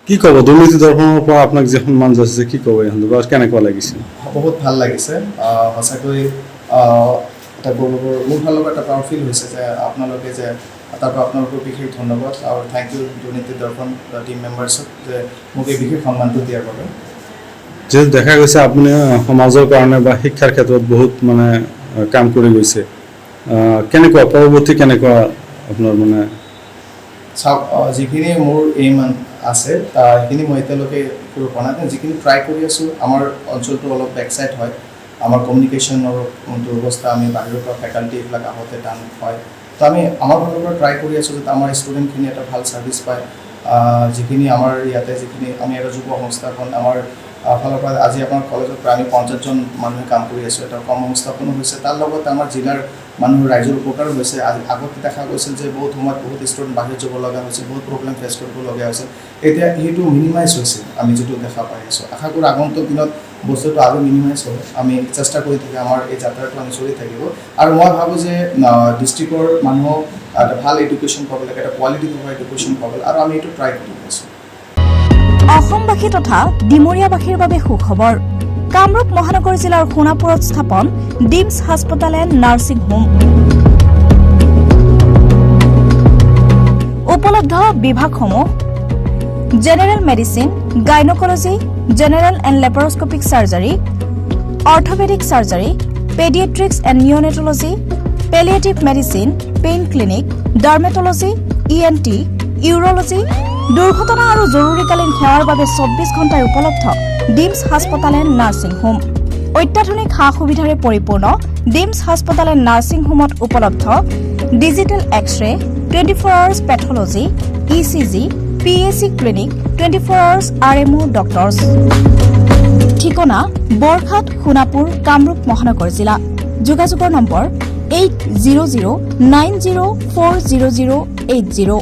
কি ক'ব দুৰ্নীতি দৰ্শনৰ পৰা আপোনাক যে সন্মান যাইছে কি ক'ব এই সন্দৰ্ভত কেনেকুৱা লাগিছে? বহুত ভাল লাগিছে সঁচাকৈ এটা গৌৰৱৰ মোৰ ফালৰ পৰা এটা প্ৰাউড ফিল হৈছে যে আপোনালোকে যে তাৰ পৰা আপোনালোকৰ বিশেষ ধন্যবাদ আৰু থেংক ইউ দুৰ্নীতি দৰ্শন টিম মেম্বাৰ্ছক যে মোক এই বিশেষ সন্মানটো দিয়াৰ বাবে। যিহেতু দেখা গৈছে আপুনি সমাজৰ কাৰণে বা শিক্ষাৰ ক্ষেত্ৰত বহুত মানে কাম কৰি গৈছে, কেনেকুৱা পৰৱৰ্তী কেনেকুৱা আপোনাৰ মানে? চাওক যিখিনি মোৰ এইম আছে সেইখিনি মই এতিয়ালৈকে কৰিব পৰা নাই, যিখিনি ট্ৰাই কৰি আছোঁ। আমাৰ অঞ্চলটো অলপ বেকছাইড হয়, আমাৰ কমিউনিকেশ্যনৰ দুৰ্বস্থা, আমি বাহিৰৰ পৰা ফেকাল্টি এইবিলাক আহোঁতে টান হয়। তো আমি আমাৰ ফালৰ পৰা ট্ৰাই কৰি আছোঁ যাতে আমাৰ ষ্টুডেণ্টখিনি এটা ভাল ছাৰ্ভিচ পায়। যিখিনি আমাৰ ইয়াতে যিখিনি আমি এটা যুৱ সংস্থাপন আমাৰ ফালৰ পৰা আজি আমাৰ কলেজত প্ৰায় আমি 50জন মানুহে কাম কৰি আছোঁ, এটা কৰ্ম সংস্থাপনো হৈছে। তাৰ লগতে আমাৰ জিলাৰ মানুহৰ ৰাইজৰ উপকাৰো হৈছে। আগতে দেখা গৈছিল যে বহুত সময়ত বহুত ষ্টুডেণ্ট বাহিৰত যাব লগা হৈছিল, বহুত প্ৰব্লেম ফেচ কৰিবলগীয়া হৈছিল। এতিয়া সেইটো মিনিমাইজ হৈছে, আমি যিটো দেখা পাই আছোঁ। আশা কৰোঁ আগন্তুক দিনত বস্তুটো আৰু মিনিমাইজ হ'ব। আমি চেষ্টা কৰি থাকি আমাৰ এই যাত্ৰাটো আমি চলি থাকিব। আৰু মই ভাবোঁ যে ডিষ্ট্ৰিক্টৰ মানুহক এটা ভাল এডুকেশ্যন পাব লাগে, এটা কোৱালিটি থকা এডুকেশ্যন পাব লাগে, আৰু আমি এইটো ট্ৰাই কৰি আছোঁ। অসমবাসী তথা ডিমৰীয়াবাসীৰ বাবে সুখবৰ। কামৰূপ মহানগৰ জিলাৰ সোণাপুৰত স্থাপন ডিমছ হাস্পতাল এণ্ড নাৰ্ছিং হোম। উপলব্ধ বিভাগসমূহ: general medicine, gynaecology, general and laparoscopic surgery, orthopaedic surgery, paediatrics and neonatology, palliative medicine, pain clinic, dermatology, ENT, urology. দুৰ্ঘটনা আৰু জৰুৰীকালীন সেৱাৰ বাবে 24 ঘণ্টাই উপলব্ধ ডিমছ হাস্পতাল এণ্ড নাৰ্ছিং হোম। অত্যাধুনিক সা সুবিধাৰে পৰিপূৰ্ণ ডিমছ হাস্পতাল এণ্ড নাৰ্ছিং হোমত উপলব্ধ digital x ray, 24 hours pathology, ECG, PAC clinic, 24 hours RMO doctors. ঠিকনা: বৰঘাট, সোণাপুৰ, কামৰূপ মহানগৰ জিলা। যোগাযোগৰ নম্বৰ 8009040080।